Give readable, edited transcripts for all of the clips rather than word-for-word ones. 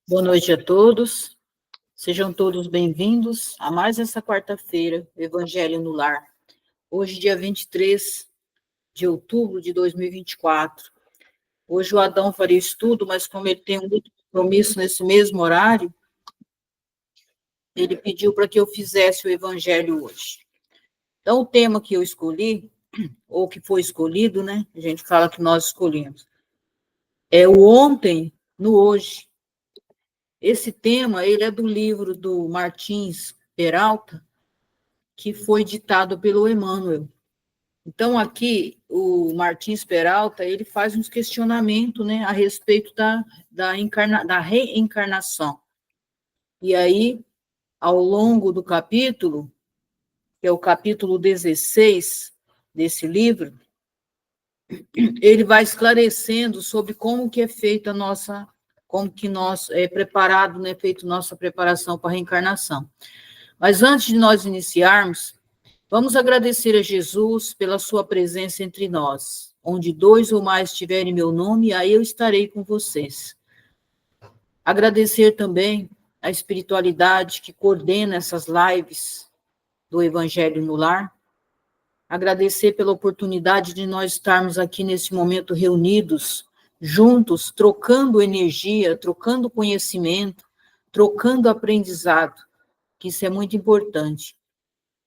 Boa noite a todos, sejam todos bem-vindos a mais essa quarta-feira, Evangelho no Lar. Hoje, dia 23 de outubro de 2024. Hoje o Adão faria estudo, mas como ele tem um outro compromisso nesse mesmo horário, ele pediu para que eu fizesse o Evangelho hoje. Então, o tema que eu escolhi, ou que foi escolhido, né? A gente fala que nós escolhemos, é o ontem no hoje. Esse tema, ele é do livro do Martins Peralta, que foi ditado pelo Emmanuel. Então, aqui, o Martins Peralta, ele faz uns questionamentos, né, a respeito da reencarnação. E aí, ao longo do capítulo, que é o capítulo 16 desse livro, ele vai esclarecendo sobre como que é feita a nossa, como que nós é preparado, né, feito nossa preparação para a reencarnação. Mas antes de nós iniciarmos, vamos agradecer a Jesus pela sua presença entre nós. Onde dois ou mais tiverem meu nome, aí eu estarei com vocês. Agradecer também a espiritualidade que coordena essas lives do Evangelho no Lar. Agradecer pela oportunidade de nós estarmos aqui nesse momento reunidos, juntos, trocando energia, trocando conhecimento, trocando aprendizado, que isso é muito importante.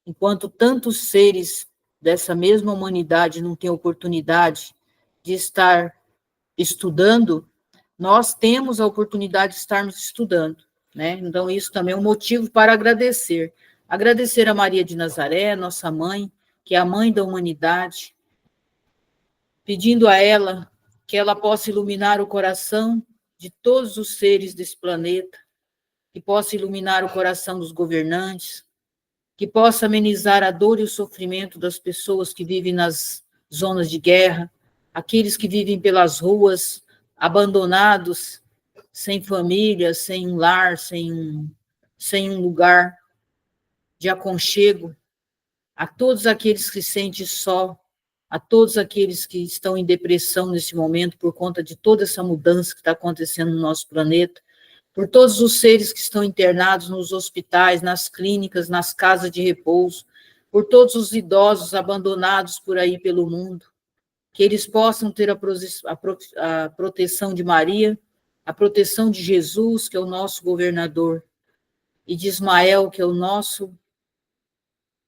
Enquanto tantos seres dessa mesma humanidade não têm oportunidade de estar estudando, nós temos a oportunidade de estarmos estudando, né? Então, isso também é um motivo para agradecer. Agradecer a Maria de Nazaré, nossa mãe, que é a mãe da humanidade, pedindo a ela que ela possa iluminar o coração de todos os seres desse planeta, que possa iluminar o coração dos governantes, que possa amenizar a dor e o sofrimento das pessoas que vivem nas zonas de guerra, aqueles que vivem pelas ruas, abandonados, sem família, sem um lar, sem um lugar de aconchego, a todos aqueles que sentem só, a todos aqueles que estão em depressão nesse momento por conta de toda essa mudança que está acontecendo no nosso planeta, por todos os seres que estão internados nos hospitais, nas clínicas, nas casas de repouso, por todos os idosos abandonados por aí pelo mundo, que eles possam ter a proteção de Maria, a proteção de Jesus, que é o nosso governador, e de Ismael, que é o nosso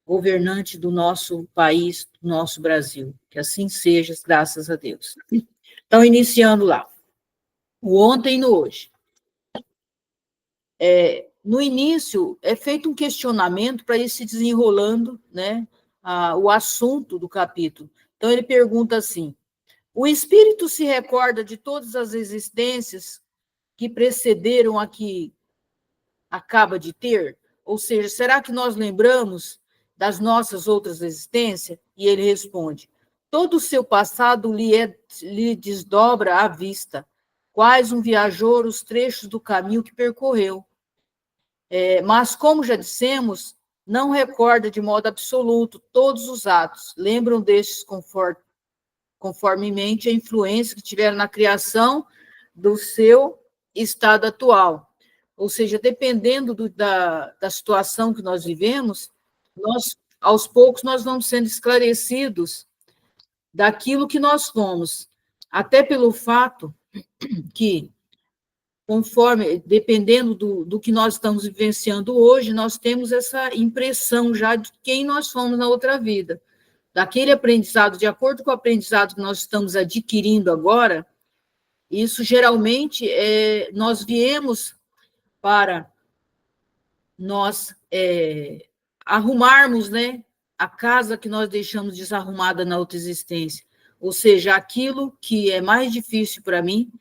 governante do nosso país, do nosso Brasil. Que assim seja, graças a Deus. Então, iniciando lá. O ontem e no hoje. No início, é feito um questionamento para ir se desenrolando, né, o assunto do capítulo. Então, ele pergunta assim: o espírito se recorda de todas as existências que precederam a que acaba de ter? Ou seja, será que nós lembramos das nossas outras existências? E ele responde: todo o seu passado lhe desdobra à vista, quais um viajor os trechos do caminho que percorreu. Mas, como já dissemos, não recorda de modo absoluto todos os atos, lembram destes conformemente a influência que tiveram na criação do seu estado atual. Ou seja, dependendo da situação que nós vivemos, nós, aos poucos, nós vamos sendo esclarecidos daquilo que nós fomos, até pelo fato que, conforme, dependendo do que nós estamos vivenciando hoje, nós temos essa impressão já de quem nós fomos na outra vida. Daquele aprendizado, de acordo com o aprendizado que nós estamos adquirindo agora, isso geralmente nós viemos para nós arrumarmos, né, a casa que nós deixamos desarrumada na outra existência. Ou seja, aquilo que é mais difícil para mim,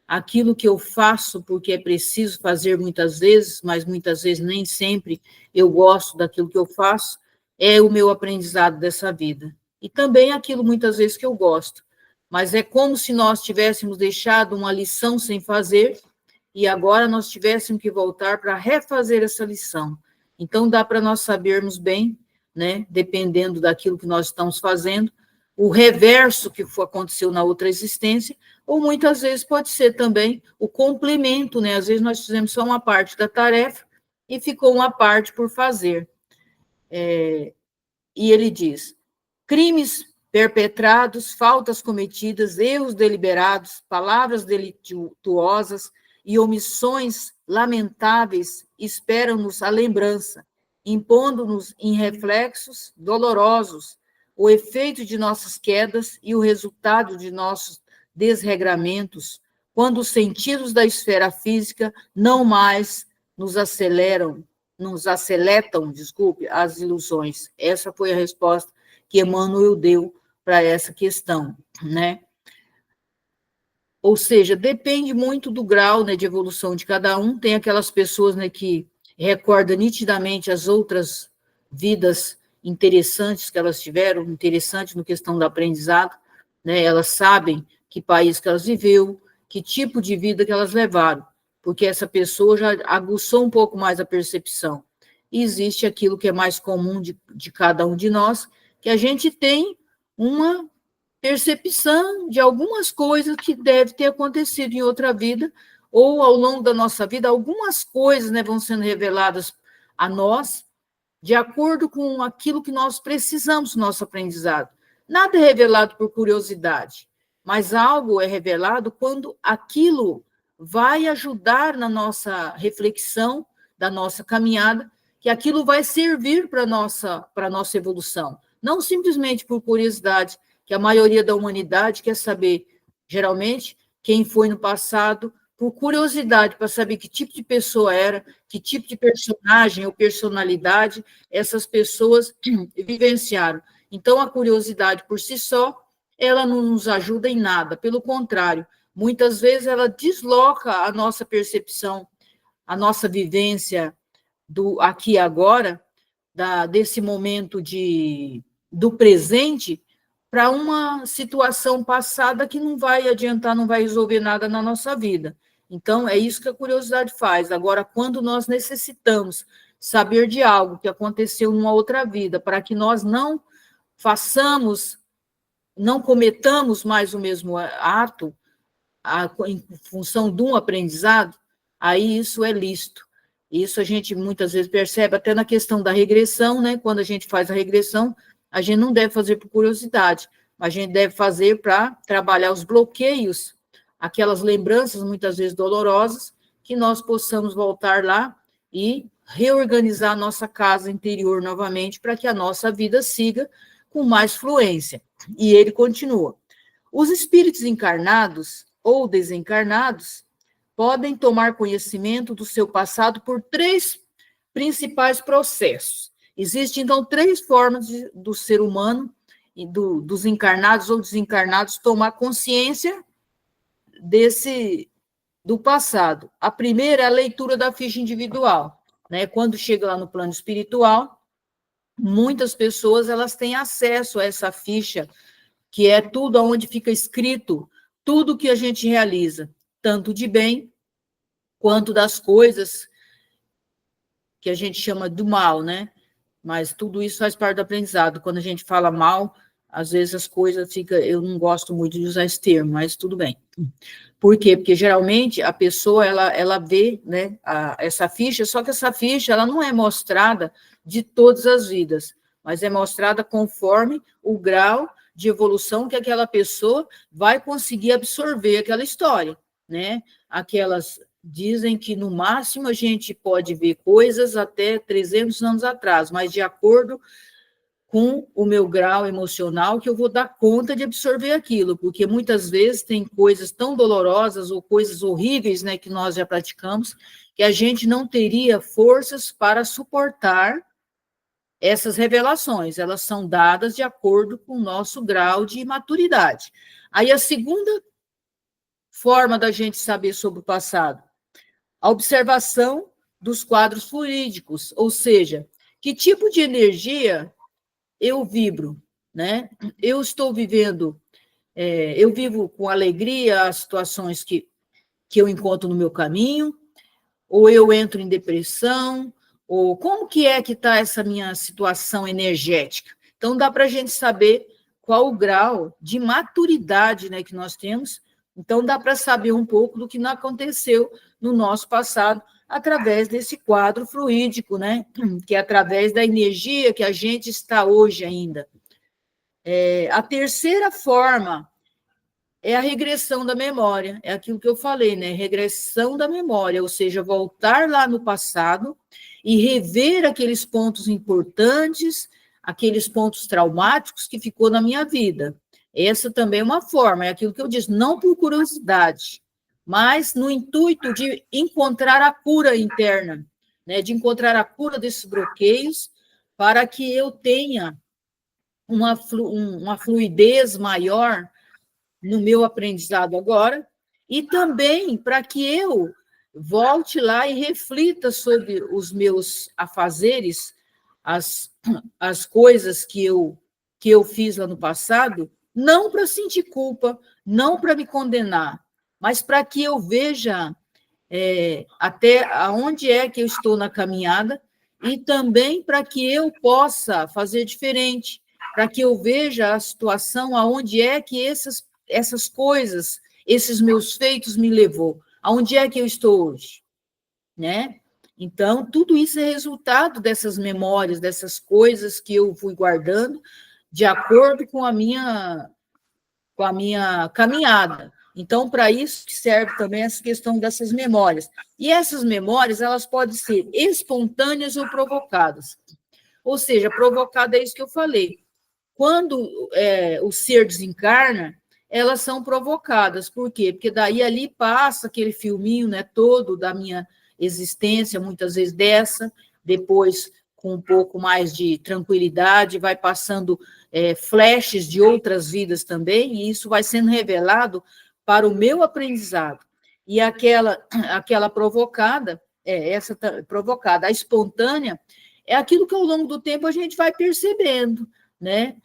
aquilo que eu faço porque é preciso fazer muitas vezes, mas muitas vezes nem sempre eu gosto daquilo que eu faço, é o meu aprendizado dessa vida. E também aquilo muitas vezes que eu gosto. Mas é como se nós tivéssemos deixado uma lição sem fazer e agora nós tivéssemos que voltar para refazer essa lição. Então dá para nós sabermos bem, né, dependendo daquilo que nós estamos fazendo, o reverso que aconteceu na outra existência, ou muitas vezes pode ser também o complemento, né? Às vezes nós fizemos só uma parte da tarefa e ficou uma parte por fazer. E ele diz: crimes perpetrados, faltas cometidas, erros deliberados, palavras delituosas e omissões lamentáveis esperam-nos a lembrança, impondo-nos em reflexos dolorosos o efeito de nossas quedas e o resultado de nossos desregramentos, quando os sentidos da esfera física não mais nos aceletam, as ilusões. Essa foi a resposta que Emmanuel deu para essa questão, né? Ou seja, depende muito do grau, né, de evolução de cada um. Tem aquelas pessoas, né, que recordam nitidamente as outras vidas interessantes que elas tiveram, interessantes no questão do aprendizado, né? Elas sabem que país que elas viveu, que tipo de vida que elas levaram, porque essa pessoa já aguçou um pouco mais a percepção. E existe aquilo que é mais comum de cada um de nós, que a gente tem uma percepção de algumas coisas que deve ter acontecido em outra vida, ou ao longo da nossa vida, algumas coisas, né, vão sendo reveladas a nós, de acordo com aquilo que nós precisamos no nosso aprendizado. Nada é revelado por curiosidade, mas algo é revelado quando aquilo vai ajudar na nossa reflexão, da nossa caminhada, que aquilo vai servir para a nossa evolução. Não simplesmente por curiosidade, que a maioria da humanidade quer saber, geralmente, quem foi no passado, por curiosidade, para saber que tipo de pessoa era, que tipo de personagem ou personalidade essas pessoas vivenciaram. Então, a curiosidade por si só, ela não nos ajuda em nada, pelo contrário, muitas vezes ela desloca a nossa percepção, a nossa vivência do aqui e agora, desse momento do presente, para uma situação passada que não vai adiantar, não vai resolver nada na nossa vida. Então, é isso que a curiosidade faz. Agora, quando nós necessitamos saber de algo que aconteceu numa outra vida, para que nós não façamos, não cometamos mais o mesmo ato, em função de um aprendizado, aí isso é lícito. Isso a gente muitas vezes percebe até na questão da regressão, né? Quando a gente faz a regressão, a gente não deve fazer por curiosidade, mas a gente deve fazer para trabalhar os bloqueios, aquelas lembranças muitas vezes dolorosas, que nós possamos voltar lá e reorganizar a nossa casa interior novamente para que a nossa vida siga com mais fluência. E ele continua: os espíritos encarnados ou desencarnados podem tomar conhecimento do seu passado por 3 principais processos. Existem, então, 3 formas do ser humano, dos encarnados ou desencarnados, tomar consciência do passado. A primeira é a leitura da ficha individual, né? Quando chega lá no plano espiritual, muitas pessoas elas têm acesso a essa ficha, que é tudo onde fica escrito tudo que a gente realiza, tanto de bem quanto das coisas que a gente chama do mal, né? Mas tudo isso faz parte do aprendizado. Quando a gente fala mal, às vezes as coisas ficam... Eu não gosto muito de usar esse termo, mas tudo bem. Por quê? Porque geralmente a pessoa ela vê, né, essa ficha, só que essa ficha ela não é mostrada de todas as vidas, mas é mostrada conforme o grau de evolução que aquela pessoa vai conseguir absorver aquela história, né? Aquelas dizem que no máximo a gente pode ver coisas até 300 anos atrás, mas de acordo com o meu grau emocional que eu vou dar conta de absorver aquilo, porque muitas vezes tem coisas tão dolorosas ou coisas horríveis, né, que nós já praticamos, que a gente não teria forças para suportar essas revelações. Elas são dadas de acordo com o nosso grau de maturidade. Aí a segunda forma da gente saber sobre o passado, a observação dos quadros fluídicos, ou seja, que tipo de energia eu vibro, né? Eu estou vivendo, eu vivo com alegria as situações que eu encontro no meu caminho, ou eu entro em depressão, ou como que está essa minha situação energética? Então, dá para a gente saber qual o grau de maturidade, né, que nós temos Então, dá para saber um pouco do que não aconteceu no nosso passado, através desse quadro fluídico, né? Que é através da energia que a gente está hoje ainda. A terceira forma é a regressão da memória, é aquilo que eu falei, né? Regressão da memória, ou seja, voltar lá no passado e rever aqueles pontos importantes, aqueles pontos traumáticos que ficou na minha vida. Essa também é uma forma, é aquilo que eu disse, não por curiosidade, mas no intuito de encontrar a cura interna, né? De encontrar a cura desses bloqueios, para que eu tenha uma fluidez maior no meu aprendizado agora, e também para que eu volte lá e reflita sobre os meus afazeres, as coisas que eu fiz lá no passado, não para sentir culpa, não para me condenar, mas para que eu veja até aonde é que eu estou na caminhada, e também para que eu possa fazer diferente, para que eu veja a situação aonde é que essas coisas, esses meus feitos me levou, aonde é que eu estou hoje, né? Então, tudo isso é resultado dessas memórias, dessas coisas que eu fui guardando, de acordo com a minha caminhada. Então, para isso que serve também essa questão dessas memórias. E essas memórias, elas podem ser espontâneas ou provocadas. Ou seja, provocada é isso que eu falei. Quando o ser desencarna, elas são provocadas. Por quê? Porque daí ali passa aquele filminho, né, todo da minha existência, muitas vezes dessa, depois com um pouco mais de tranquilidade, vai passando flashes de outras vidas também, e isso vai sendo revelado para o meu aprendizado. E aquela provocada, essa provocada, a espontânea, é aquilo que ao longo do tempo a gente vai percebendo, né?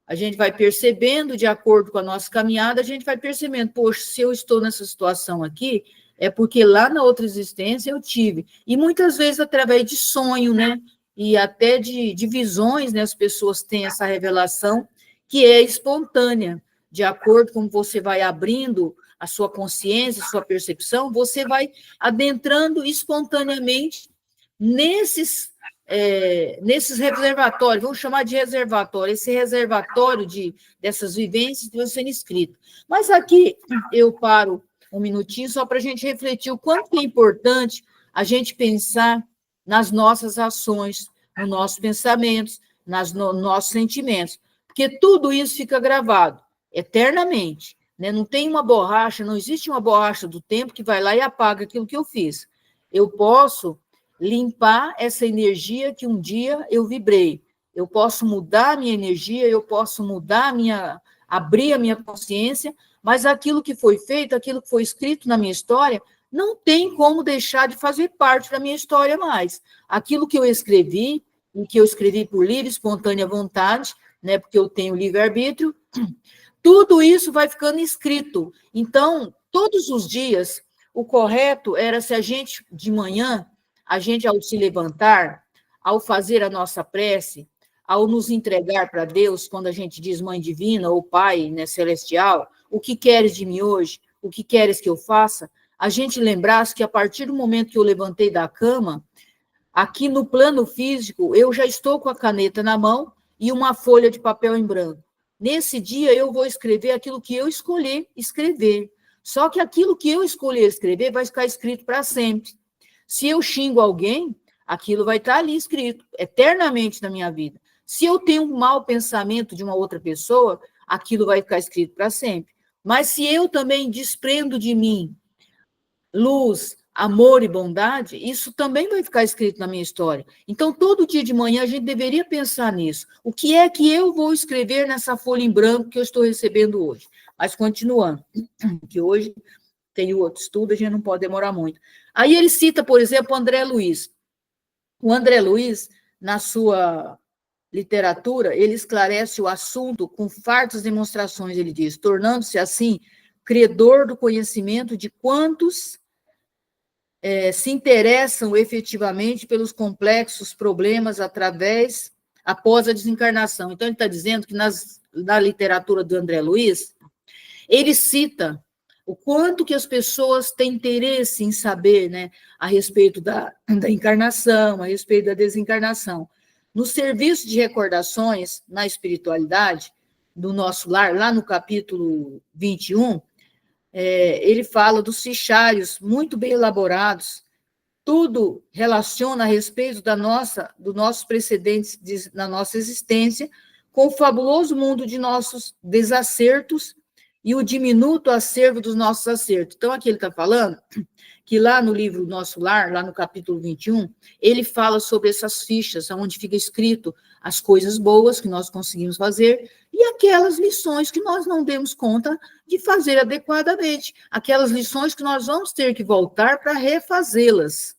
A gente vai percebendo, de acordo com a nossa caminhada, a gente vai percebendo, poxa, se eu estou nessa situação aqui, é porque lá na outra existência eu tive. E muitas vezes através de sonho, né? E até de visões, né? As pessoas têm essa revelação que é espontânea. De acordo com você vai abrindo a sua consciência, a sua percepção, você vai adentrando espontaneamente nesses reservatórios, vamos chamar de reservatório, esse reservatório dessas vivências que vão sendo escritas. Mas aqui eu paro um minutinho só para a gente refletir o quanto é importante a gente pensar nas nossas ações, nos nossos pensamentos, nos nossos sentimentos, porque tudo isso fica gravado eternamente, né? Não tem uma borracha, não existe uma borracha do tempo que vai lá e apaga aquilo que eu fiz. Eu posso limpar essa energia que um dia eu vibrei. Eu posso mudar a minha energia, eu posso abrir a minha consciência, mas aquilo que foi feito, aquilo que foi escrito na minha história, não tem como deixar de fazer parte da minha história mais. Aquilo que eu escrevi, e que eu escrevi por livre, espontânea vontade, né, porque eu tenho livre-arbítrio, tudo isso vai ficando escrito. Então, todos os dias, o correto era se a gente, de manhã, a gente, ao se levantar, ao fazer a nossa prece, ao nos entregar para Deus, quando a gente diz Mãe Divina ou Pai, né, Celestial, o que queres de mim hoje? O que queres que eu faça? A gente lembrasse que a partir do momento que eu levantei da cama, aqui no plano físico, eu já estou com a caneta na mão e uma folha de papel em branco. Nesse dia, eu vou escrever aquilo que eu escolhi escrever. Só que aquilo que eu escolhi escrever vai ficar escrito para sempre. Se eu xingo alguém, aquilo vai estar ali escrito eternamente na minha vida. Se eu tenho um mau pensamento de uma outra pessoa, aquilo vai ficar escrito para sempre. Mas se eu também desprendo de mim luz, amor e bondade, isso também vai ficar escrito na minha história. Então, todo dia de manhã a gente deveria pensar nisso. O que é que eu vou escrever nessa folha em branco que eu estou recebendo hoje? Mas continuando, que hoje tem outro estudo, a gente não pode demorar muito. Aí ele cita, por exemplo, o André Luiz. O André Luiz, na sua literatura, ele esclarece o assunto com fartas demonstrações, ele diz, tornando-se, assim, credor do conhecimento de quantos se interessam efetivamente pelos complexos problemas após a desencarnação. Então, ele está dizendo que na literatura do André Luiz, ele cita o quanto que as pessoas têm interesse em saber, né, a respeito da encarnação, a respeito da desencarnação. No serviço de recordações na espiritualidade, do nosso lar, lá no capítulo 21, ele fala dos fichários muito bem elaborados, tudo relaciona a respeito dos nossos precedentes na nossa existência, com o fabuloso mundo de nossos desacertos e o diminuto acervo dos nossos acertos. Então, aqui ele está falando que lá no livro Nosso Lar, lá no capítulo 21, ele fala sobre essas fichas, onde fica escrito as coisas boas que nós conseguimos fazer e aquelas lições que nós não demos conta de fazer adequadamente, aquelas lições que nós vamos ter que voltar para refazê-las.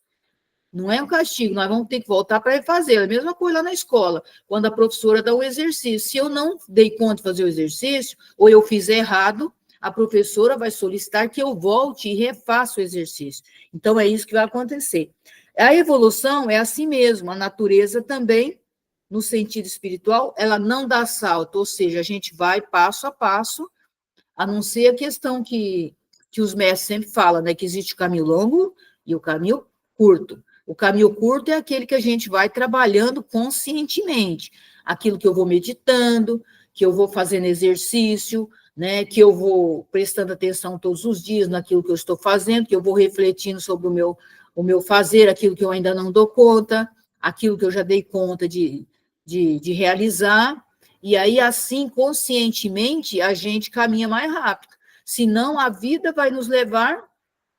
Não é um castigo, nós vamos ter que voltar para refazer. A mesma coisa lá na escola, quando a professora dá um exercício. Se eu não dei conta de fazer o exercício, ou eu fiz errado, a professora vai solicitar que eu volte e refaça o exercício. Então, é isso que vai acontecer. A evolução é assim mesmo, a natureza também, no sentido espiritual, ela não dá salto, ou seja, a gente vai passo a passo, a não ser a questão que os mestres sempre falam, né, que existe o caminho longo e o caminho curto. O caminho curto é aquele que a gente vai trabalhando conscientemente, aquilo que eu vou meditando, que eu vou fazendo exercício, né, que eu vou prestando atenção todos os dias naquilo que eu estou fazendo, que eu vou refletindo sobre o meu fazer, aquilo que eu ainda não dou conta, aquilo que eu já dei conta de realizar, e aí, assim, conscientemente, a gente caminha mais rápido. Senão, a vida vai nos levar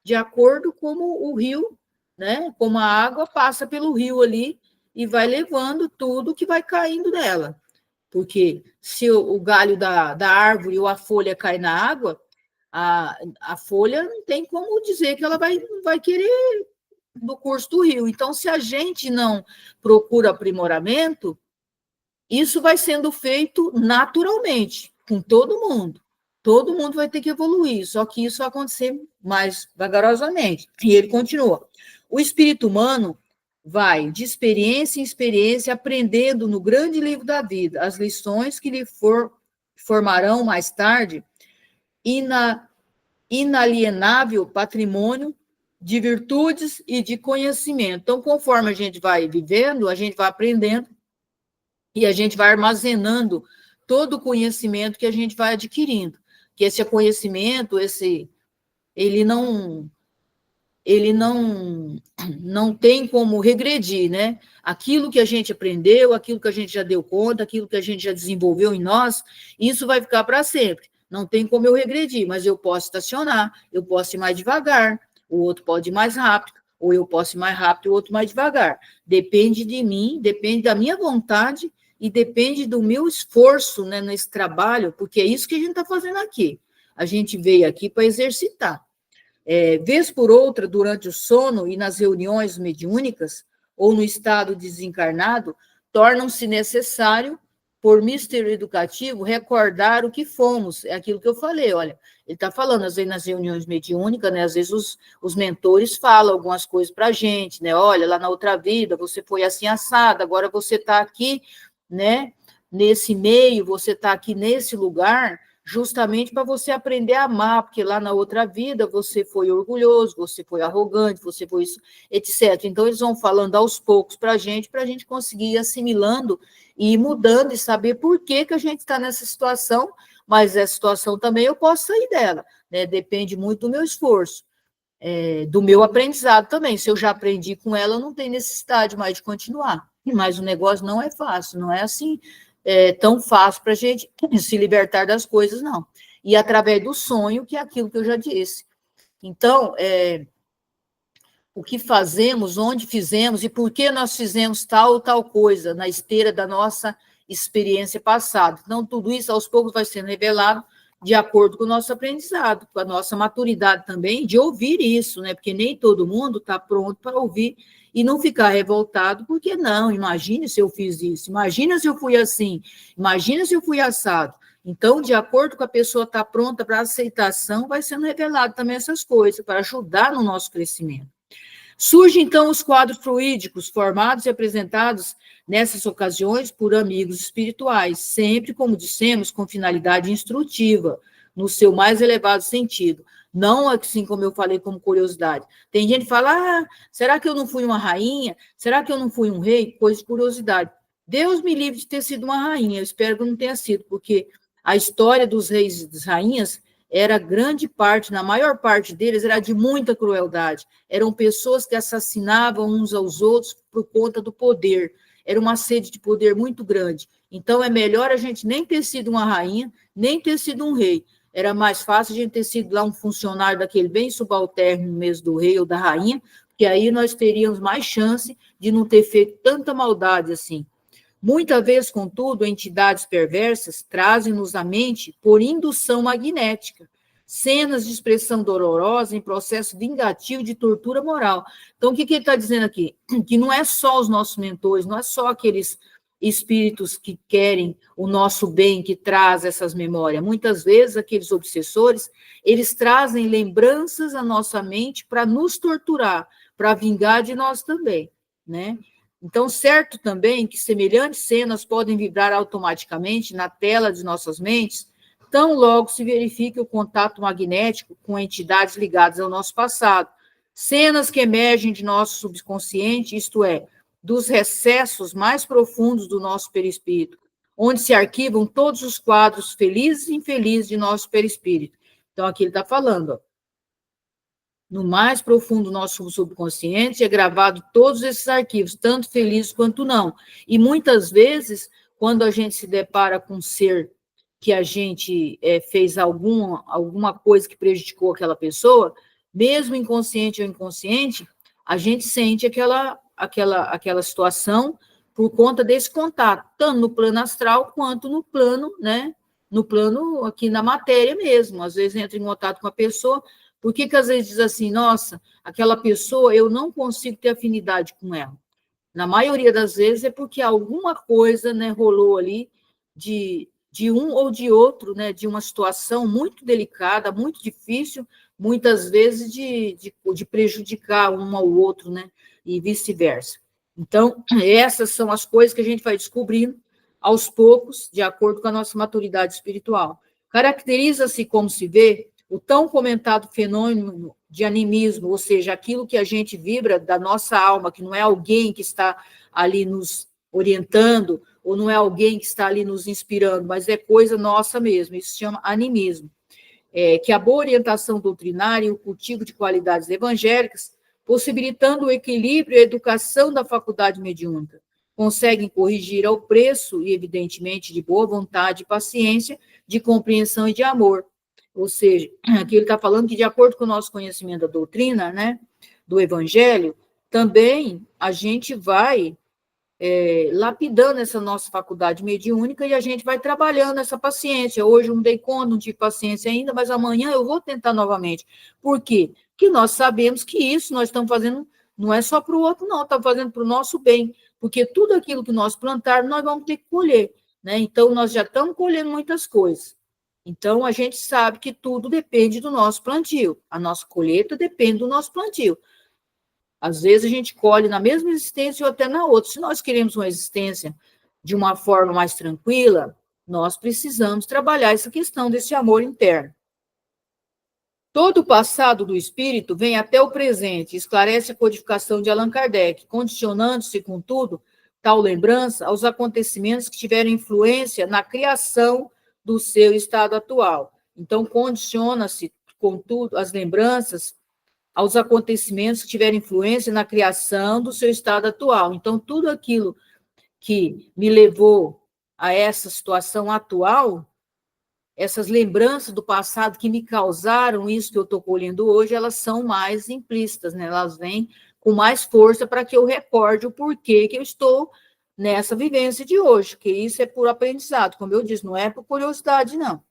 de acordo com o rio, né? Como a água passa pelo rio ali e vai levando tudo que vai caindo dela. Porque se o galho da árvore ou a folha cai na água, a folha não tem como dizer que ela vai querer do curso do rio. Então, se a gente não procura aprimoramento, isso vai sendo feito naturalmente, com todo mundo. Todo mundo vai ter que evoluir, só que isso vai acontecer mais vagarosamente. E ele continua. O espírito humano vai, de experiência em experiência, aprendendo no grande livro da vida as lições que lhe formarão mais tarde inalienável patrimônio de virtudes e de conhecimento. Então, conforme a gente vai vivendo, a gente vai aprendendo e a gente vai armazenando todo o conhecimento que a gente vai adquirindo. Que esse conhecimento, ele não tem como regredir, né? Aquilo que a gente aprendeu, aquilo que a gente já deu conta, aquilo que a gente já desenvolveu em nós, isso vai ficar para sempre. Não tem como eu regredir, mas eu posso estacionar, eu posso ir mais devagar, o outro pode ir mais rápido, ou eu posso ir mais rápido e o outro mais devagar. Depende de mim, depende da minha vontade e depende do meu esforço, né, nesse trabalho, porque é isso que a gente está fazendo aqui. A gente veio aqui para exercitar. Vez por outra, durante o sono e nas reuniões mediúnicas, ou no estado desencarnado, tornam-se necessário, por mistério educativo, recordar o que fomos. É aquilo que eu falei, olha, ele está falando, às vezes, nas reuniões mediúnicas, né, às vezes os mentores falam algumas coisas para a gente, né, olha, lá na outra vida você foi assim assado, agora você está aqui, né, nesse meio, você está aqui nesse lugar, justamente para você aprender a amar, porque lá na outra vida você foi orgulhoso, você foi arrogante, você foi isso, etc. Então, eles vão falando aos poucos para a gente conseguir ir assimilando e ir mudando e saber por que a gente está nessa situação, mas essa situação também eu posso sair dela, né? Depende muito do meu esforço, do meu aprendizado também. Se eu já aprendi com ela, eu não tenho necessidade mais de continuar. Mas o negócio não é fácil, não é assim tão fácil para a gente se libertar das coisas, não. E através do sonho, que é aquilo que eu já disse. Então, o que fazemos, onde fizemos e por que nós fizemos tal ou tal coisa na esteira da nossa experiência passada. Então, tudo isso, aos poucos, vai sendo revelado de acordo com o nosso aprendizado, com a nossa maturidade também, de ouvir isso, né? Porque nem todo mundo está pronto para ouvir e não ficar revoltado, porque não, imagine se eu fiz isso, imagina se eu fui assim, imagina se eu fui assado. Então, de acordo com a pessoa estar pronta para aceitação, vai sendo revelado também essas coisas, para ajudar no nosso crescimento. Surgem, então, os quadros fluídicos, formados e apresentados nessas ocasiões por amigos espirituais, sempre, como dissemos, com finalidade instrutiva, no seu mais elevado sentido. Não assim como eu falei, como curiosidade. Tem gente que fala, será que eu não fui uma rainha? Será que eu não fui um rei? Coisa de curiosidade. Deus me livre de ter sido uma rainha, eu espero que eu não tenha sido, porque a história dos reis e das rainhas era grande parte, na maior parte deles, era de muita crueldade. Eram pessoas que assassinavam uns aos outros por conta do poder. Era uma sede de poder muito grande. Então, é melhor a gente nem ter sido uma rainha, nem ter sido um rei. Era mais fácil a gente ter sido lá um funcionário daquele bem subalterno mesmo do rei ou da rainha, que aí nós teríamos mais chance de não ter feito tanta maldade assim. Muitas vezes, contudo, entidades perversas trazem-nos à mente, por indução magnética, cenas de expressão dolorosa em processo vingativo de tortura moral. Então, o que ele está dizendo aqui? Que não é só os nossos mentores, não é só aqueles espíritos que querem o nosso bem, que traz essas memórias. Muitas vezes, aqueles obsessores, eles trazem lembranças à nossa mente para nos torturar, para vingar de nós também, né? Então, certo também que semelhantes cenas podem vibrar automaticamente na tela de nossas mentes, tão logo se verifique o contato magnético com entidades ligadas ao nosso passado. Cenas que emergem de nosso subconsciente, isto é, dos recessos mais profundos do nosso perispírito, onde se arquivam todos os quadros felizes e infelizes de nosso perispírito. Então, aqui ele está falando, ó, no mais profundo do nosso subconsciente é gravado todos esses arquivos, tanto felizes quanto não. E muitas vezes, quando a gente se depara com um ser que a gente fez alguma coisa que prejudicou aquela pessoa, mesmo inconsciente ou inconsciente, a gente sente aquela situação por conta desse contato, tanto no plano astral quanto no plano, né? No plano aqui na matéria mesmo. Às vezes entra em contato com a pessoa. Por que às vezes diz assim, nossa, aquela pessoa, eu não consigo ter afinidade com ela? Na maioria das vezes é porque alguma coisa, né, rolou ali de um ou de outro, né, de uma situação muito delicada, muito difícil, muitas vezes de prejudicar um ao outro, né, e vice-versa. Então, essas são as coisas que a gente vai descobrindo aos poucos, de acordo com a nossa maturidade espiritual. Caracteriza-se, como se vê, o tão comentado fenômeno de animismo, ou seja, aquilo que a gente vibra da nossa alma, que não é alguém que está ali nos orientando, ou não é alguém que está ali nos inspirando, mas é coisa nossa mesmo, isso se chama animismo. Que a boa orientação doutrinária e o cultivo de qualidades evangélicas, possibilitando o equilíbrio e a educação da faculdade mediúnica, conseguem corrigir ao preço, e evidentemente de boa vontade e paciência, de compreensão e de amor. Ou seja, aqui ele está falando que, de acordo com o nosso conhecimento da doutrina, né, do Evangelho, também a gente vai lapidando essa nossa faculdade mediúnica e a gente vai trabalhando essa paciência. Hoje eu não dei conta, não tive paciência ainda, mas amanhã eu vou tentar novamente. Por quê? Porque nós sabemos que isso nós estamos fazendo, não é só para o outro, não, estamos fazendo para o nosso bem, porque tudo aquilo que nós plantarmos, nós vamos ter que colher, né? Então, nós já estamos colhendo muitas coisas. Então, a gente sabe que tudo depende do nosso plantio. A nossa colheita depende do nosso plantio. Às vezes, a gente colhe na mesma existência ou até na outra. Se nós queremos uma existência de uma forma mais tranquila, nós precisamos trabalhar essa questão desse amor interno. Todo o passado do espírito vem até o presente, esclarece a codificação de Allan Kardec, condicionando-se, contudo, tal lembrança aos acontecimentos que tiveram influência na criação do seu estado atual. Então, condiciona-se, contudo, as lembranças aos acontecimentos que tiveram influência na criação do seu estado atual. Então, tudo aquilo que me levou a essa situação atual, essas lembranças do passado que me causaram isso que eu estou colhendo hoje, elas são mais implícitas, né? Elas vêm com mais força para que eu recorde o porquê que eu estou nessa vivência de hoje, que isso é por aprendizado, como eu disse, não é por curiosidade, não.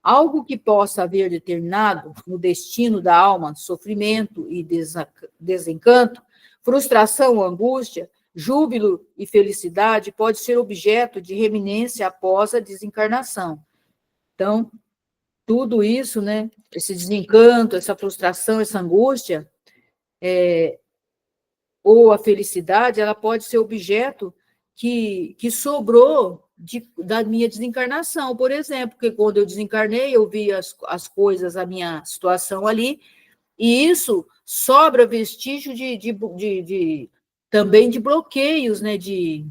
Algo que possa haver determinado no destino da alma, sofrimento e desencanto, frustração ou angústia, júbilo e felicidade, pode ser objeto de reminência após a desencarnação. Então, tudo isso, né, esse desencanto, essa frustração, essa angústia, ou a felicidade, ela pode ser objeto que sobrou da minha desencarnação, por exemplo, porque quando eu desencarnei, eu vi as coisas, a minha situação ali, e isso sobra vestígio também de bloqueios, né, de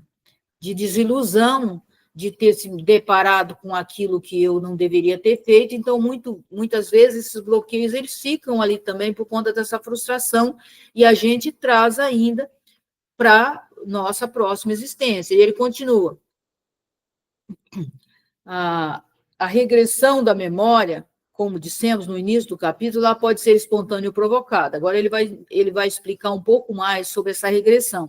desilusão, de ter se deparado com aquilo que eu não deveria ter feito. Então, muitas vezes, esses bloqueios eles ficam ali também por conta dessa frustração, e a gente traz ainda para nossa próxima existência. E ele continua. A regressão da memória, como dissemos no início do capítulo, ela pode ser espontânea ou provocada. Agora ele vai explicar um pouco mais sobre essa regressão.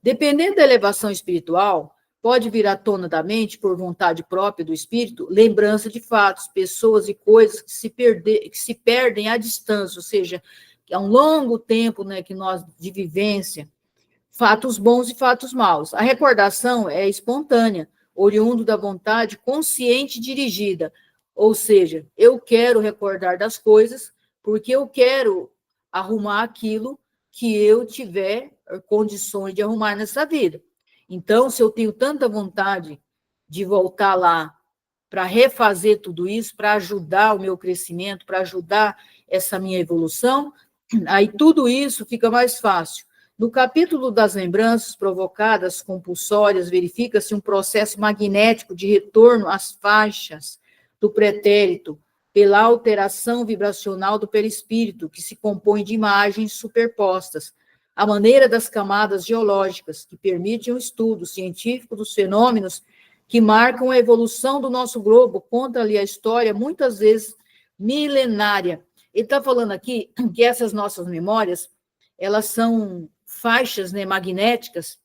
Dependendo da elevação espiritual, pode vir à tona da mente, por vontade própria do espírito, lembrança de fatos, pessoas e coisas que se perdem à distância, ou seja, há um longo tempo, né, que nós de vivência, fatos bons e fatos maus. A recordação é espontânea, oriundo da vontade consciente e dirigida, ou seja, eu quero recordar das coisas porque eu quero arrumar aquilo que eu tiver condições de arrumar nessa vida. Então, se eu tenho tanta vontade de voltar lá para refazer tudo isso, para ajudar o meu crescimento, para ajudar essa minha evolução, aí tudo isso fica mais fácil. No capítulo das lembranças provocadas compulsórias, verifica-se um processo magnético de retorno às faixas do pretérito pela alteração vibracional do perispírito, que se compõe de imagens superpostas, à maneira das camadas geológicas, que permitem o estudo científico dos fenômenos que marcam a evolução do nosso globo. Conta ali a história, muitas vezes milenária. Ele está falando aqui que essas nossas memórias, elas são faixas, né, magnéticas,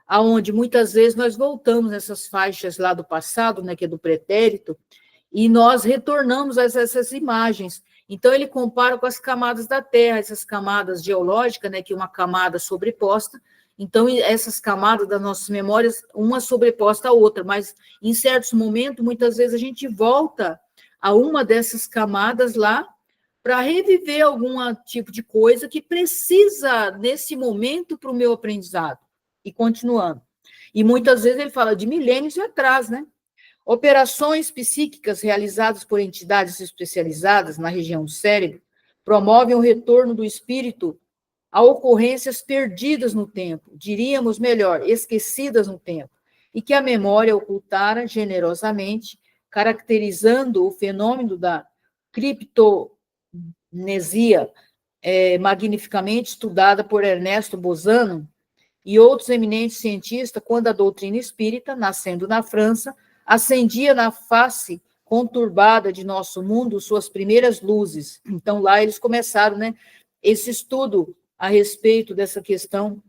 aonde muitas vezes nós voltamos nessas faixas lá do passado, né, que é do pretérito, e nós retornamos a essas imagens. Então, ele compara com as camadas da Terra, essas camadas geológicas, né, que é uma camada sobreposta. Então, essas camadas das nossas memórias, uma sobreposta à outra, mas em certos momentos, muitas vezes a gente volta a uma dessas camadas lá para reviver algum tipo de coisa que precisa, nesse momento, para o meu aprendizado. E continuando. E muitas vezes ele fala de milênios atrás, né? Operações psíquicas realizadas por entidades especializadas na região do cérebro promovem o retorno do espírito a ocorrências perdidas no tempo, diríamos melhor, esquecidas no tempo, e que a memória ocultara generosamente, caracterizando o fenômeno da criptonesia, magnificamente estudada por Ernesto Bozano e outros eminentes cientistas, quando a doutrina espírita, nascendo na França, acendia na face conturbada de nosso mundo suas primeiras luzes. Então, lá eles começaram, né, esse estudo a respeito dessa questão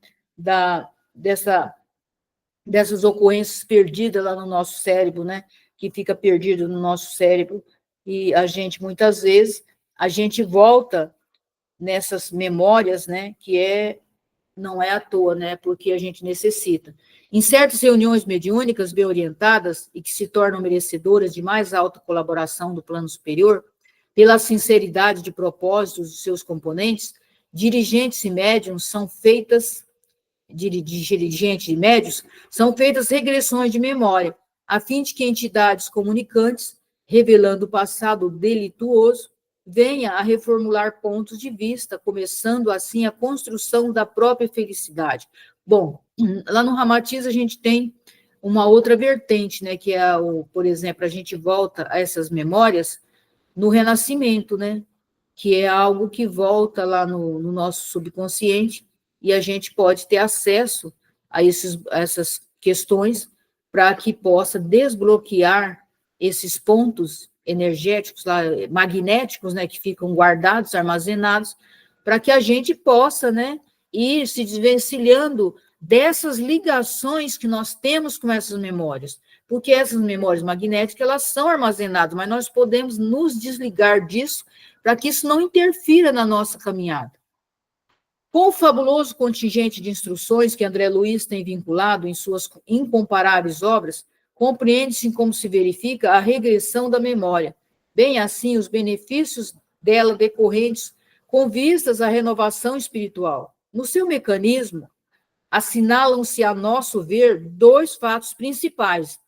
dessas ocorrências perdidas lá no nosso cérebro, né, que fica perdido no nosso cérebro, e a gente, muitas vezes, a gente volta nessas memórias, né, que não é à toa, né, porque a gente necessita. Em certas reuniões mediúnicas bem orientadas e que se tornam merecedoras de mais alta colaboração do plano superior, pela sinceridade de propósitos de seus componentes, dirigentes e médiums são feitas, dirigentes e médios, são feitas regressões de memória, a fim de que entidades comunicantes, revelando o passado delituoso, venha a reformular pontos de vista, começando assim a construção da própria felicidade. Bom, lá no Ramatiz a gente tem uma outra vertente, né, que é, por exemplo, a gente volta a essas memórias no renascimento, né, que é algo que volta lá no nosso subconsciente e a gente pode ter acesso a essas questões para que possa desbloquear esses pontos energéticos, lá, magnéticos, né, que ficam guardados, armazenados, para que a gente possa, né, ir se desvencilhando dessas ligações que nós temos com essas memórias, porque essas memórias magnéticas, elas são armazenadas, mas nós podemos nos desligar disso para que isso não interfira na nossa caminhada. Com o fabuloso contingente de instruções que André Luiz tem vinculado em suas incomparáveis obras, compreende-se como se verifica a regressão da memória, bem assim os benefícios dela decorrentes com vistas à renovação espiritual. No seu mecanismo, assinalam-se, a nosso ver, dois fatos principais.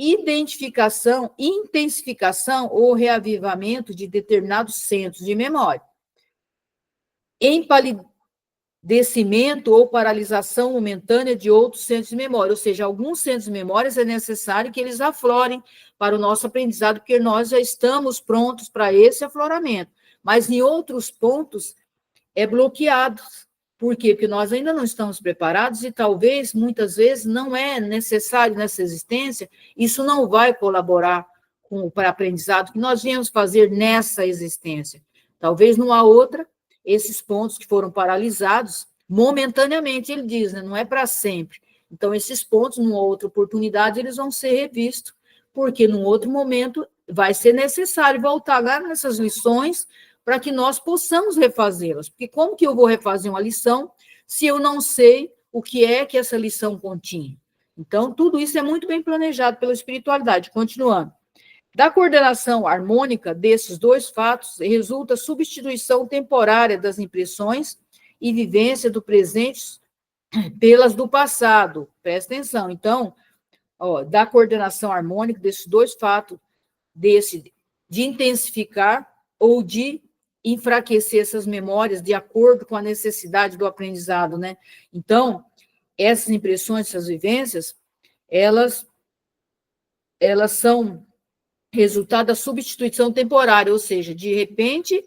identificação, intensificação ou reavivamento de determinados centros de memória, empalidecimento ou paralisação momentânea de outros centros de memória, ou seja, alguns centros de memórias é necessário que eles aflorem para o nosso aprendizado, porque nós já estamos prontos para esse afloramento, mas em outros pontos é bloqueado. Por quê? Porque nós ainda não estamos preparados e talvez, muitas vezes, não é necessário nessa existência, isso não vai colaborar para o aprendizado que nós viemos fazer nessa existência. Talvez numa outra, esses pontos que foram paralisados, momentaneamente, ele diz, né, não é para sempre. Então, esses pontos, numa outra oportunidade, eles vão ser revistos, porque num outro momento vai ser necessário voltar lá nessas lições para que nós possamos refazê-las. Porque como que eu vou refazer uma lição se eu não sei o que é que essa lição continha? Então, tudo isso é muito bem planejado pela espiritualidade. Continuando. Da coordenação harmônica desses dois fatos, resulta a substituição temporária das impressões e vivência do presente pelas do passado. Presta atenção. Então, da coordenação harmônica desses dois fatos, de intensificar ou de enfraquecer essas memórias de acordo com a necessidade do aprendizado, né? Então, essas impressões, essas vivências, elas são resultado da substituição temporária, ou seja, de repente,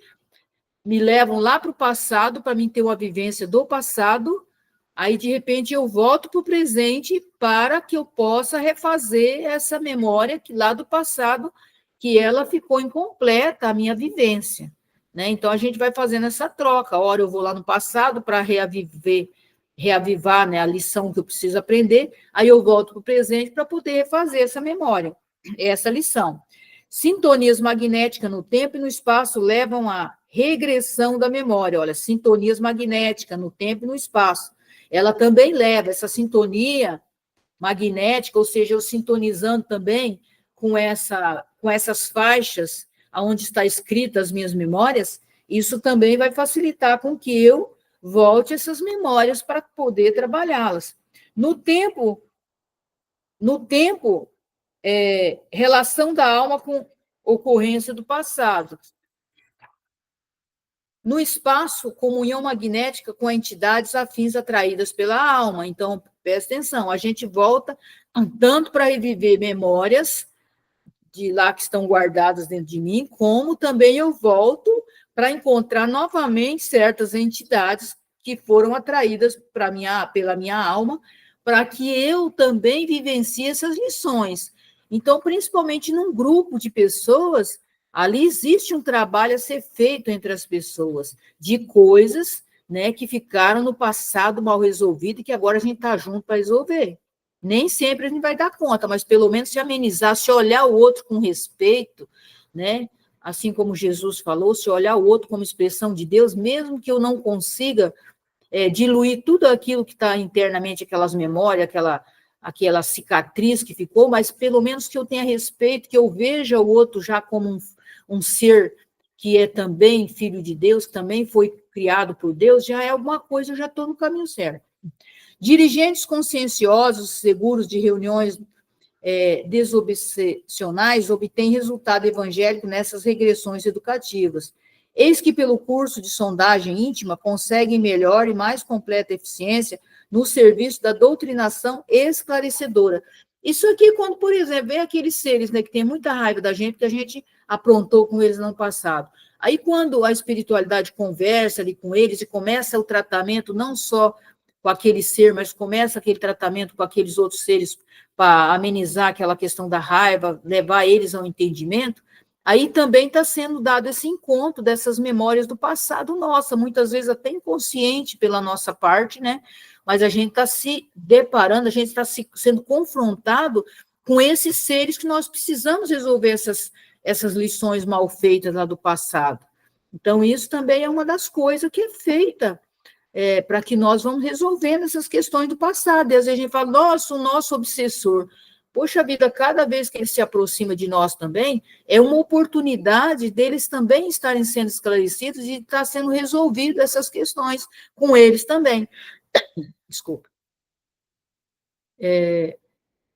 me levam lá para o passado para mim ter uma vivência do passado, aí, de repente, eu volto para o presente para que eu possa refazer essa memória que lá do passado, que ela ficou incompleta, a minha vivência. Né? Então, a gente vai fazendo essa troca. Ora, eu vou lá no passado para reavivar, né, a lição que eu preciso aprender, aí eu volto para o presente para poder refazer essa memória, essa lição. Sintonias magnéticas no tempo e no espaço levam à regressão da memória. Olha, sintonias magnéticas no tempo e no espaço. Ela também leva essa sintonia magnética, ou seja, eu sintonizando também com essas faixas onde está escritas as minhas memórias, isso também vai facilitar com que eu volte essas memórias para poder trabalhá-las. No tempo, relação da alma com ocorrência do passado. No espaço, comunhão magnética com entidades afins atraídas pela alma. Então, presta atenção, a gente volta tanto para reviver memórias de lá que estão guardadas dentro de mim, como também eu volto para encontrar novamente certas entidades que foram atraídas pela minha alma, para que eu também vivencie essas lições. Então, principalmente num grupo de pessoas, ali existe um trabalho a ser feito entre as pessoas, de coisas, né, que ficaram no passado mal resolvidas e que agora a gente está junto para resolver. Nem sempre a gente vai dar conta, mas pelo menos se amenizar, se olhar o outro com respeito, né? Assim como Jesus falou, se olhar o outro como expressão de Deus, mesmo que eu não consiga diluir tudo aquilo que está internamente, aquelas memórias, aquela cicatriz que ficou, mas pelo menos que eu tenha respeito, que eu veja o outro já como um ser que é também filho de Deus, que também foi criado por Deus, já é alguma coisa, eu já estou no caminho certo. Dirigentes conscienciosos, seguros de reuniões desobsessionais, obtêm resultado evangélico nessas regressões educativas. Eis que, pelo curso de sondagem íntima, conseguem melhor e mais completa eficiência no serviço da doutrinação esclarecedora. Isso aqui, quando, por exemplo, vem aqueles seres, né, que tem muita raiva da gente, que a gente aprontou com eles no ano passado. Aí, quando a espiritualidade conversa ali com eles e começa o tratamento, não só com aquele ser, mas começa aquele tratamento com aqueles outros seres para amenizar aquela questão da raiva, levar eles ao entendimento, aí também está sendo dado esse encontro dessas memórias do passado nossa, muitas vezes até inconsciente pela nossa parte, né? Mas a gente está se deparando, a gente está sendo confrontado com esses seres que nós precisamos resolver essas lições mal feitas lá do passado. Então, isso também é uma das coisas que é feita para que nós vamos resolvendo essas questões do passado. E às vezes a gente fala, nossa, o nosso obsessor. Poxa vida, cada vez que ele se aproxima de nós também, é uma oportunidade deles também estarem sendo esclarecidos e estar sendo resolvidas essas questões com eles também. Desculpa.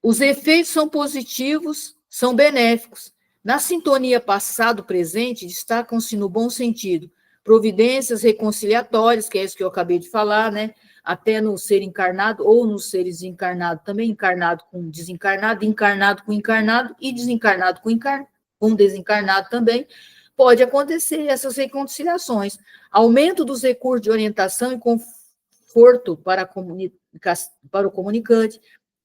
Os efeitos são positivos, são benéficos. Na sintonia passado-presente, destacam-se no bom sentido providências reconciliatórias, que é isso que eu acabei de falar, né? Até no ser encarnado ou no ser desencarnado, também encarnado com desencarnado, encarnado com encarnado e desencarnado com desencarnado também, pode acontecer essas reconciliações. Aumento dos recursos de orientação e conforto para o comunicante,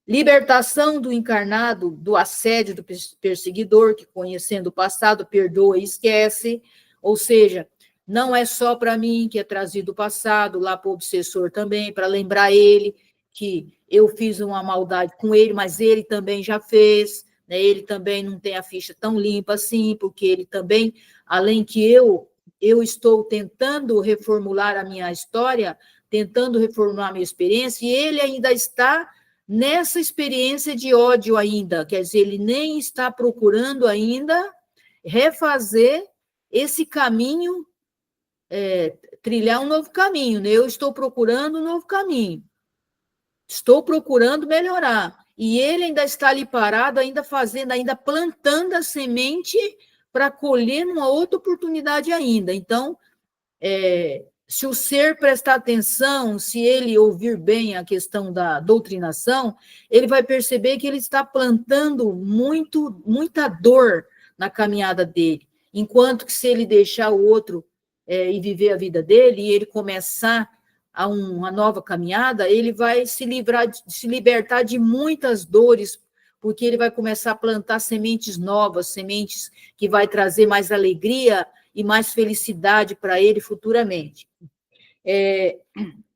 libertação do encarnado do assédio do perseguidor, que conhecendo o passado, perdoa e esquece, ou seja, não é só para mim que é trazido o passado, lá para o obsessor também, para lembrar ele que eu fiz uma maldade com ele, mas ele também já fez, né? Ele também não tem a ficha tão limpa assim, porque ele também, além que eu estou tentando reformular a minha história, tentando reformular a minha experiência, e ele ainda está nessa experiência de ódio ainda, quer dizer, ele nem está procurando ainda refazer esse caminho, trilhar um novo caminho, né? Eu estou procurando um novo caminho, estou procurando melhorar, e ele ainda está ali parado, ainda fazendo, ainda plantando a semente para colher numa outra oportunidade ainda. Então, se o ser prestar atenção, se ele ouvir bem a questão da doutrinação, ele vai perceber que ele está plantando muita dor na caminhada dele, enquanto que se ele deixar o outro e viver a vida dele, e ele começar uma nova caminhada, ele vai se libertar de muitas dores, porque ele vai começar a plantar sementes novas, sementes que vai trazer mais alegria e mais felicidade para ele futuramente.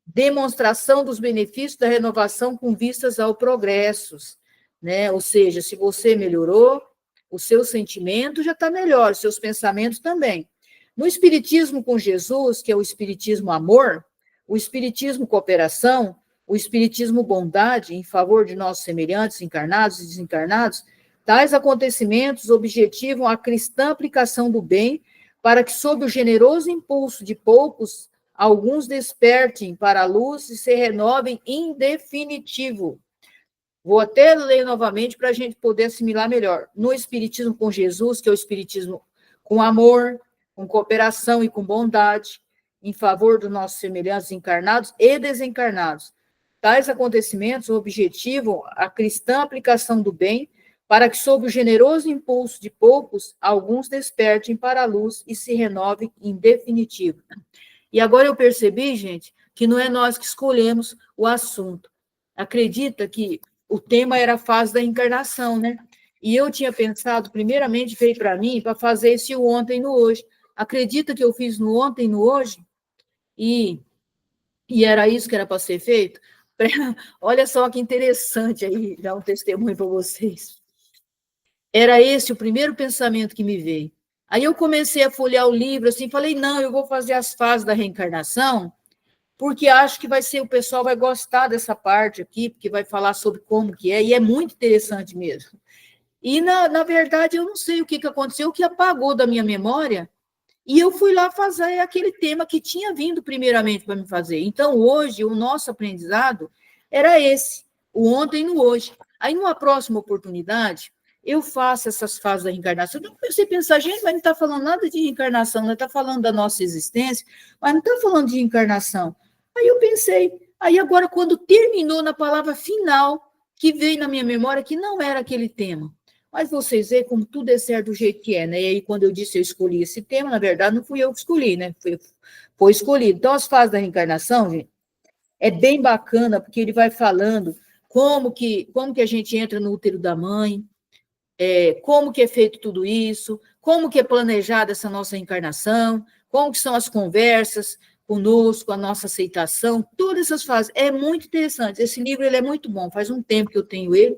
Demonstração dos benefícios da renovação com vistas ao progresso, né? Ou seja, se você melhorou, o seu sentimento já está melhor, seus pensamentos também. No Espiritismo com Jesus, que é o Espiritismo Amor, o Espiritismo Cooperação, o Espiritismo Bondade, em favor de nossos semelhantes, encarnados e desencarnados, tais acontecimentos objetivam a cristã aplicação do bem para que, sob o generoso impulso de poucos, alguns despertem para a luz e se renovem em definitivo. Vou até ler novamente para a gente poder assimilar melhor. No Espiritismo com Jesus, que é o Espiritismo com amor, com cooperação e com bondade, em favor dos nossos semelhantes encarnados e desencarnados. Tais acontecimentos objetivam a cristã aplicação do bem para que, sob o generoso impulso de poucos, alguns despertem para a luz e se renovem em definitivo. E agora eu percebi, gente, que não é nós que escolhemos o assunto. Acredita que o tema era a fase da encarnação, né? E eu tinha pensado, primeiramente, veio para mim, para fazer esse ontem e no hoje. Acredita que eu fiz no ontem e no hoje? E era isso que era para ser feito? Olha só que interessante aí, dar um testemunho para vocês. Era esse o primeiro pensamento que me veio. Aí eu comecei a folhear o livro, assim, falei, não, eu vou fazer as fases da reencarnação, porque acho que o pessoal vai gostar dessa parte aqui, porque vai falar sobre como que é, e é muito interessante mesmo. E, na verdade, eu não sei o que aconteceu, o que apagou da minha memória, e eu fui lá fazer aquele tema que tinha vindo primeiramente para me fazer. Então, hoje, o nosso aprendizado era esse, o ontem e no hoje. Aí, numa próxima oportunidade, eu faço essas fases da reencarnação. Eu comecei a pensar, gente, mas não está falando nada de reencarnação, não está falando da nossa existência, mas não está falando de reencarnação. Aí eu pensei, aí agora, quando terminou na palavra final, que veio na minha memória que não era aquele tema. Mas vocês veem como tudo é certo do jeito que é, né? E aí, quando eu disse eu escolhi esse tema, na verdade, não fui eu que escolhi, né? Foi escolhido. Então, as fases da reencarnação, gente, é bem bacana, porque ele vai falando como que a gente entra no útero da mãe, como que é feito tudo isso, como que é planejada essa nossa reencarnação, como que são as conversas conosco, a nossa aceitação, todas essas fases. É muito interessante. Esse livro ele é muito bom. Faz um tempo que eu tenho ele,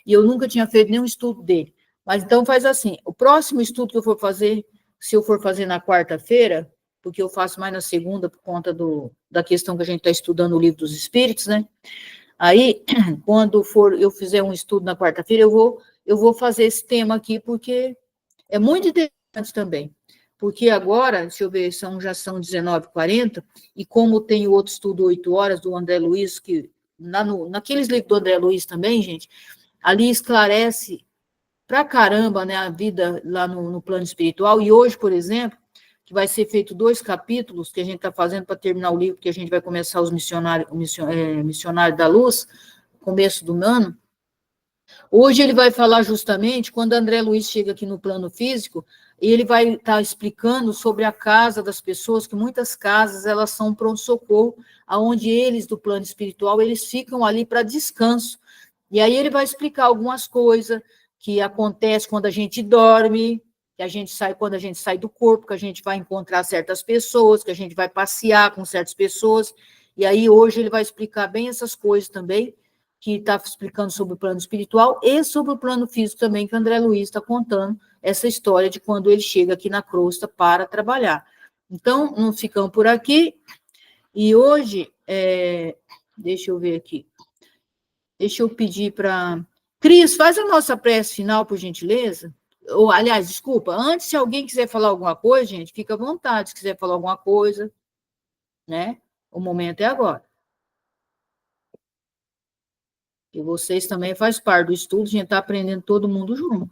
e eu nunca tinha feito nenhum estudo dele. Mas então faz assim, o próximo estudo que eu for fazer, se eu for fazer na quarta-feira, porque eu faço mais na segunda por conta da questão que a gente está estudando o Livro dos Espíritos, né? Aí, quando eu fizer um estudo na quarta-feira, eu vou fazer esse tema aqui, porque é muito interessante também. Porque agora, deixa eu ver, já são 19h40, e como tem o outro estudo 8 horas do André Luiz, que naqueles livros do André Luiz também, gente, Ali esclarece pra caramba, né, a vida lá no plano espiritual. E hoje, por exemplo, que vai ser feito 2 capítulos que a gente está fazendo para terminar o livro, que a gente vai começar os missionários da luz, começo do ano. Hoje ele vai falar justamente, quando André Luiz chega aqui no plano físico, ele vai estar explicando sobre a casa das pessoas, que muitas casas, elas são um pronto-socorro, aonde eles, do plano espiritual, eles ficam ali para descanso. E aí ele vai explicar algumas coisas que acontecem quando a gente dorme, que a gente sai quando a gente sai do corpo, que a gente vai encontrar certas pessoas, que a gente vai passear com certas pessoas. E aí hoje ele vai explicar bem essas coisas também, que está explicando sobre o plano espiritual e sobre o plano físico também, que o André Luiz está contando essa história de quando ele chega aqui na crosta para trabalhar. Então, não ficamos por aqui. E hoje, deixa eu ver aqui. Deixa eu pedir para... Cris, faz a nossa prece final, por gentileza. Ou, aliás, desculpa, antes, se alguém quiser falar alguma coisa, gente, fica à vontade, se quiser falar alguma coisa, né? O momento é agora. E vocês também fazem parte do estudo, a gente está aprendendo todo mundo junto.